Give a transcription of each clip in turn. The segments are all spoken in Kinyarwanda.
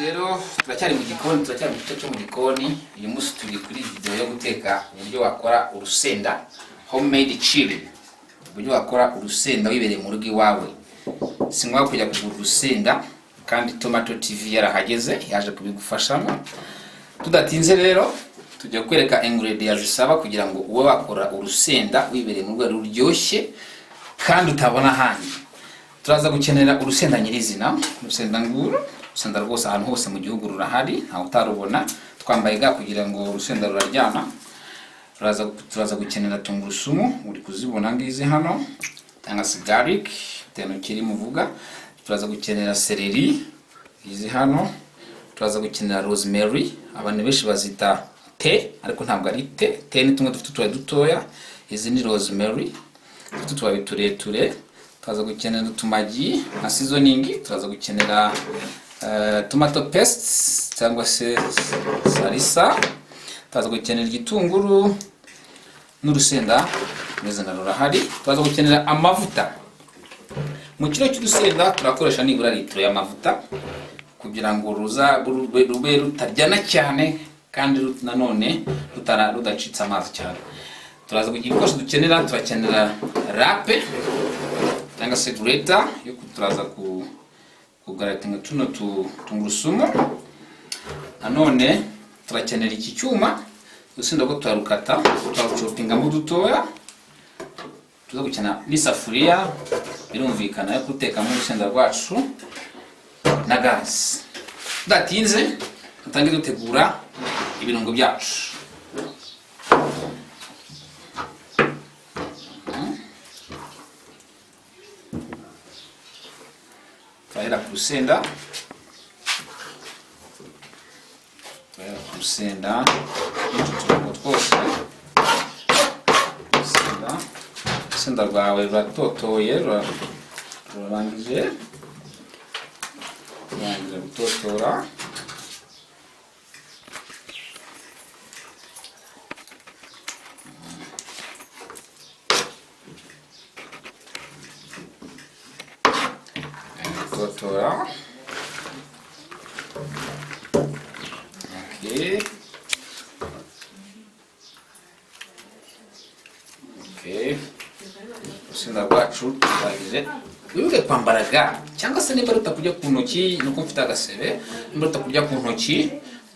rero turacyari mu gikoni, turacyari mu gice cyo mu gikoni. Uyu munsi turi kuri video yo guteka uburyo wakora urusenda homemade chili. Uburyo wakora urusenda wibereye mu rugo iwawe. Sinwa kujya kugura urusenda kandi Tomato TV yarahageze yaje kubigufashamo. Tudatinze rero tujya kwereka ingredients zisaba kugira ngo uwe wakora urusenda wibereye mu rugo ruryoshye kandi utabona handi. Turaza gukenera urusenda nyirizina, urusenda nguru, urusenda rwose ahantu hose mu gihugu rurahari, ntawe utarubona. Twambaye ga kugira ngo urusenda ruraryana. Turaza gukenera tungurusumu, uri kuzibona ngizi hano, cyangwa se garlic, teno kiri muvuga. Turaza gukenera celery, izi hano. Turaza gukenera rosemary, abantu benshi bazita te, ariko ntabwo ari te. Te ni tumwe dufite dutoya, izi ni rosemary, dufite tubabi tureture. Turaza gukenera utumagi na seasoning. Turaza gukenera tomato paste cyangwa se salisa. Turaza gukenera igitunguru n'urusenda neza na rurahari. Turaza gukenera amavuta. Mu kiro cy'urusenda turakoresha nibura litro y'amavuta kugira ngo rube rutaryana cyane kandi nanone rudacitse amazi cyane. Turaza kugira ibikoresho dukenera, turakenera rape cyangwa se greta yo turaza kugaratinga tuno tungurusumu. Nanone turakenera iki cyuma urusenda rwo turarukata, turarucopinga mu dutoya. Tuza gukenera n'isafuriya birumvikana yo guteka mu urusenda rwacu na gas. Tudatinze tutange dutegura ibirungo byacu. Turahera ku rusenda. Utu twose. Urusenda rwawe ruratotoye, rurangije gutotora. Okay. Urusenda rwacu rurangije. Wibuke kwambara ga cyangwa se niba rutakujya ku ntoki, nuko mfite agasebe, niba rutakujya ku ntoki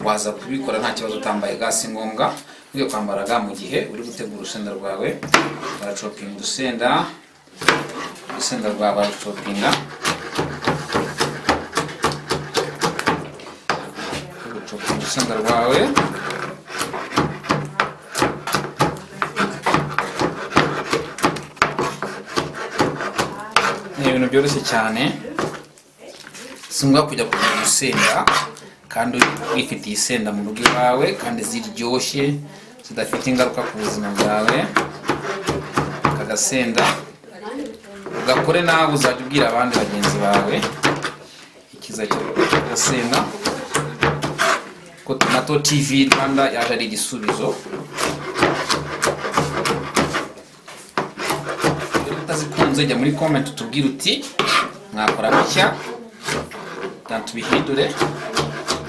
waza kubikora nta kibazo utambaye ga, si ngombwa. Wibuke kwambara ga mu gihe uri gutegura urusenda rwawe. Baracopinga urusenda rwawe, baracopinga. Urusenda rwawe ni ibintu byoroshye cyane. Singombwa kujya kugura urusenda kandi wifitiye isenda mu rugo iwawe kandi ziryoshye zidafite ingaruka ku buzima bwawe. Kagasenda ugakore nawe, uzajya ubwira abandi bagenzi bawe ikiza cyo gasenda ko Tomato TV Rwanda yaje ari igisubizo. Utazikunze jya muri comment utubwire uti mwakora bishya kandi tubihindure.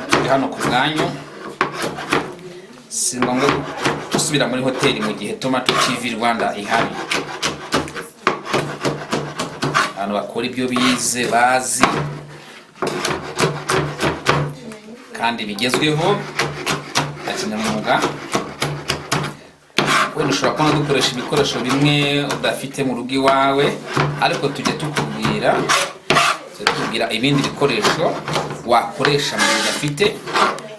Turi hano ku bwanyu, si ngombwa gusubira muri hoteli mu gihe Tomato TV Rwanda ihari. Abantu bakora ibyo bize bazi kandi bigezweho akinyamwuga. Wenda ushobora kubona dukoresha ibikoresho bimwe udafite mu rugo iwawe, ariko tujye tukubwira ibindi bikoresho wakoresha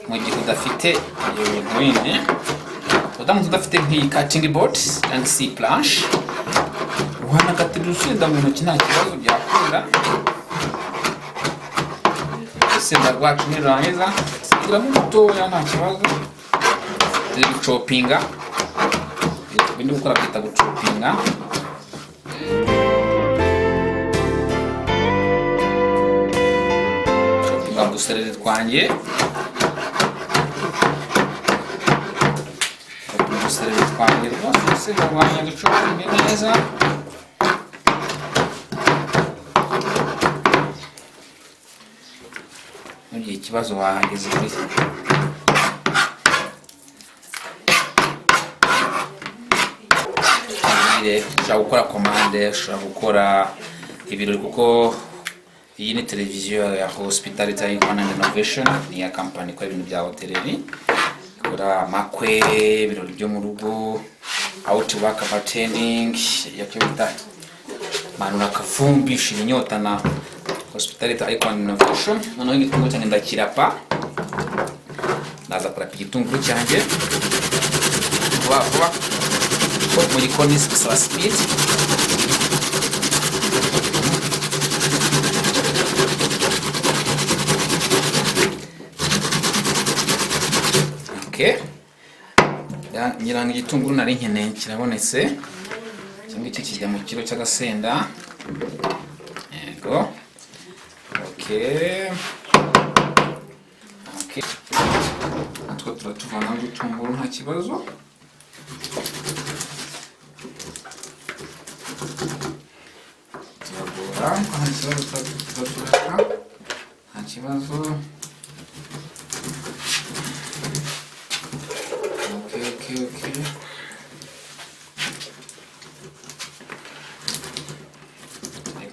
mu gihe udafite ibintu bindi. Udamutse udafite nk'iyi cutting board cyangwa se planche, uhanakatira urusenda mu ntoki nta kibazo byakunda. Urusenda rwacu nirurangiza sigiramo umutoya nta kibazo. Turi gucopinga, ibindi gukora bita gucopinga. Copinga udusereri twanjye, rwose rwanya ducopinge neza. ntugire ikibazo wahageze muri ushobora gukora komande, ushobora gukora ibirori, kuko iyi ni televiziyo ya Hospitality Icon and Innovation, ni ya company ikora ibintu bya hoteleri, ikora amakwe, ibirori byo mu rugo, outwork bartending, yacyo bita manura kavumbi, shira inyota na Hospitality Icon and Innovation. Noneho igitunguru cyanjye ndakirapa, ndaza kurapa igitunguru cyanjye vuba vuba mu gikoni bisaba speed. Okay, ngira ngo igitunguru nari nkeneye kirabonetse, cyangwa iki kijya mu kiro cy'agasenda. Yego. Okay, natwo turatuvana igitunguru nta kibazo. Turagora nta kibazo. Okay.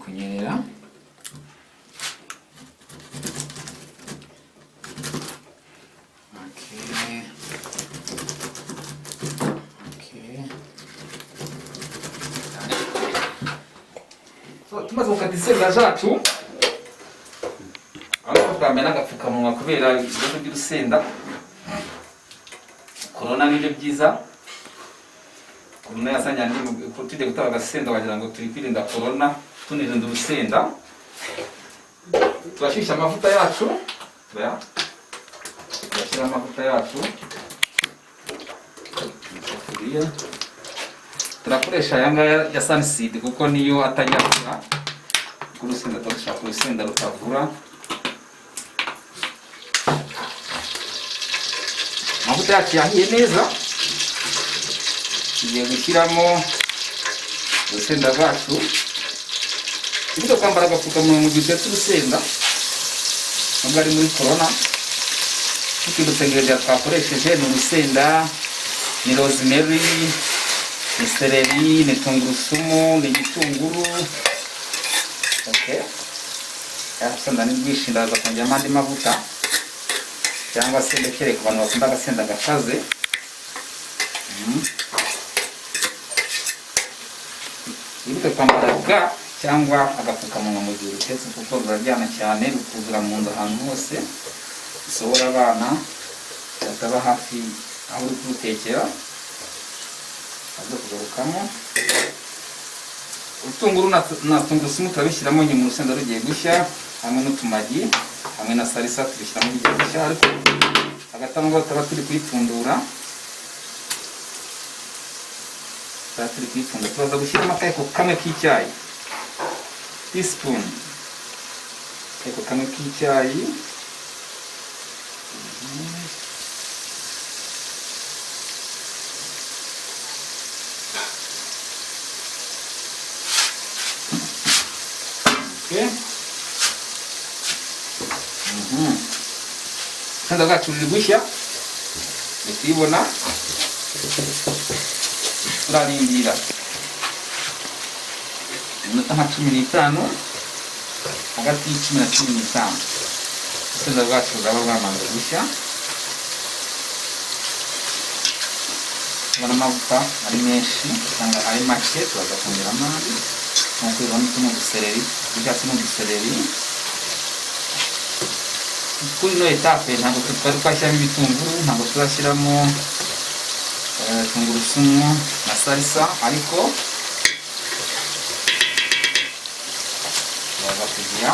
Kunyerera. Tumaze gukata isenda zacu, aho twamena agapfukamunwa kubera ibibazo by'urusenda. Corona nibyo byiza. Corona yasanya ndi tujye gutaba agasenda wagira ngo turi kwirinda corona, tunirinda urusenda. Turashisha amavuta yacu. Turashyira amavuta yacu. Turakoresha aya ngaya ya Sunseed kuko niyo atajya kura. Urusenda turashaka urusenda rutavura. Amavuta yacu yahiye neza, tugiye gushyiramo urusenda rwacu. Ibyo kwambara agapfukamunwa mu gihe cy'urusenda nubwo ari muri corona. Tukibutsengereje twakoresheje ni urusenda, ni rosemary, ni seleri, ni tungurusumu, ni igitunguru. Okay, urusenda ni rwinshi, ndaza kongeramo andi mavuta cyangwa se ndekere ku bantu bakunda agasenda gakaze. Ibyo kwambara ga cyangwa agapfukamunwa mu gihe utetse kuko ruraryana cyane, rukuzura mu nda ahantu hose. Usohora abana bataba hafi aho uri kurutekera, aza kugarukamo. Urutunguru na tungurusumu turabishyiramo nyuma urusenda rugiye gushya, hamwe n'utumagi, hamwe na salisa tubishyiramo bigiye gushya. Ariko hagati aho tuba turi kuyipfundura, turaza gushyiramo akayiko kamwe k'icyayi, teaspoon, akayiko kamwe k'icyayi. Okay. Urusenda rwacu ruri gushya, ukibona turarindira iminota nka 15, hagati y'10 na 15. Urusenda rwacu ruraba rwamaze gushya. Ubona amavuta ari menshi cyangwa ari make, turaza kongeramo andi. Nk'uko ubibona turimo uduseleri, ibyatsi n'uduseleri. Kuri ino etape ntabwo twari twashyiramo ibitunguru, ntabwo turashyiramo tungurusumu na salisa, ariko turaza kugira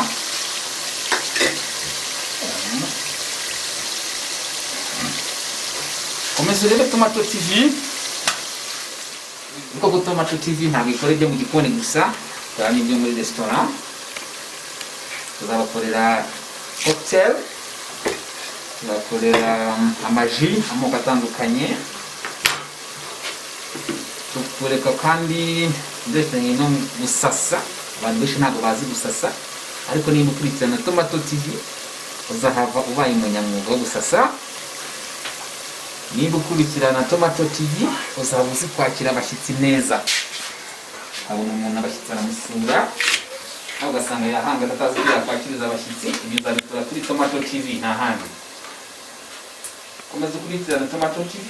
komeza urebe Tomato TV. Kuko Tomato TV ntabwo ikora ibyo mu gikoni gusa, kandi ibyo muri restaurant. Tuzabakorera cocktail, tuzakorera amaji amoko atandukanye, tukureka kandi ndetse no gusasa. Abantu benshi ntabwo bazi gusasa, ariko niba ukurikirana Tomato TV uzahava ubaye umunyamwuga wo gusasa. Niba ukurikirana Tomato TV uzaba uzi kwakira abashyitsi neza. Abona umuntu abashyitsi aramusura aho ugasanga yahanga atazi ko yakwakiriza abashyitsi, ibyo uzabikora kuri Tomato TV nta handi. Komeza ukurikirana Tomato TV,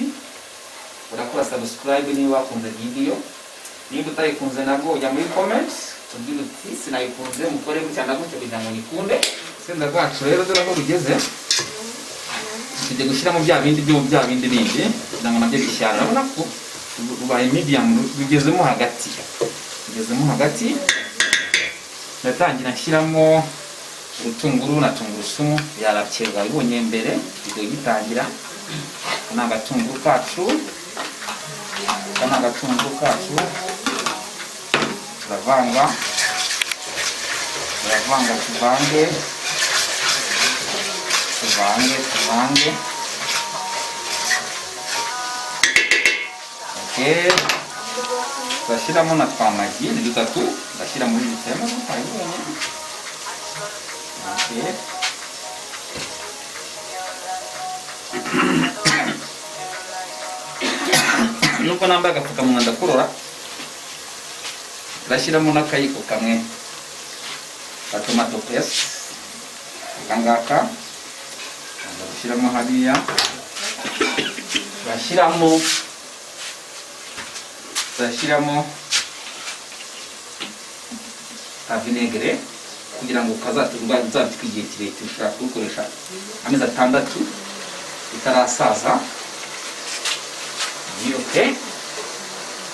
urakora subscribe niba wakunze video. Niba utayikunze nabwo ujya muri comments tubwire uti sinayikunze, mukore gutya na gutya kugira ngo nikunde. Senda rwacu rero dore aho rugeze, tujye gushyiramo bya bindi bindi kugira ngo nabyo bishyara. Urabona ko ubaye medium, bigezemo hagati. Ndatangira nshyiramo urutunguru na tungurusumu byarabye bibonye mbere video gitangira. Kana agatunguru kacu turavanga tuvange. Okay, turashyiramo na twa magi ni dutatu, ndashyira muri bitema tukayibonye. Okay, nuko nambaye agapfukamunwa ndakurora, turashyiramo n'akayiko kamwe ka tomato paste kangaka, ndashyiramo hariya, turashyiramo ka vinegere kugira ngo kazaturwa uzabika igihe kirekire, ushaka kurukoresha amezi 6 bitarasaza. Okay,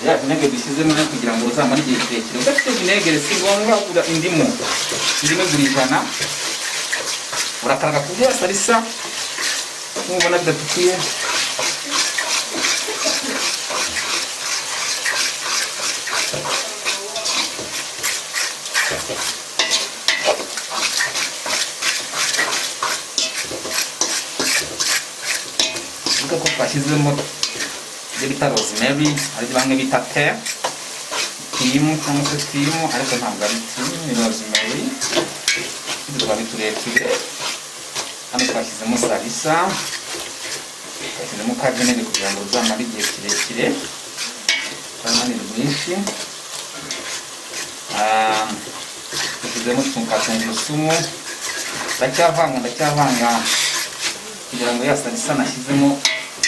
ya vinegere dushyizemo kugira ngo uzamare igihe kirekire. Udafite vinegere si ngombwa kugura indimu gurijana, urakaraga ku bya salisa nk'ubona bidatukuye. Uko twashyizemo bita rosemary, ari bamwe bita thyme cyangwa se thyme, ariko ntabwo ari thyme, ni rosemary. Tuba tureture hano, twashyizemo salisa, twashyizemo ka vinegere kugira ngo uzamare igihe kirekire, kandi ni rwinshi. Twashyizemo tungurusumu, ndacyavanga kugira ngo ya salisa nashyizemo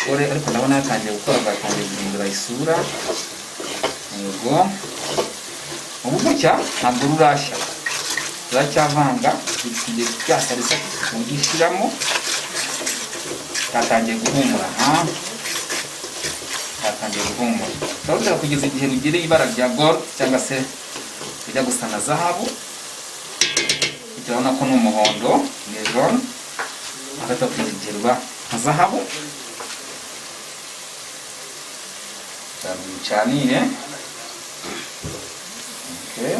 kore, ariko ndabona yatangiye gukora, gatangiye guhindura isura. Yego, ubu gutya ntabwo rurashya, turacyavanga igihe cya salisa tugishyiramo, yatangiye guhumura. Turabona kugeza igihe rugereye ibara rya gold cyangwa se bijya gusa na zahabu. Turabona ko ni umuhondo, ni jaune, hagati kugerwa nka zahabu. Cyane. Okay,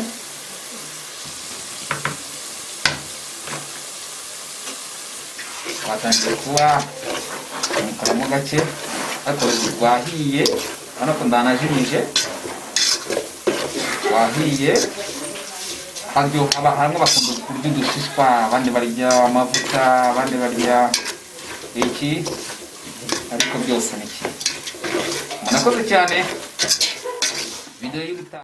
watangiye kuba umukoramo gake, ariko rwahiye. Urabona ko ndanajimije, wahiye. Haryo hamwe bakunda kurya udushishwa, abandi barya amavuta, abandi barya iki, ariko byose ni iki. Murakoze cyane video y'ubutaha.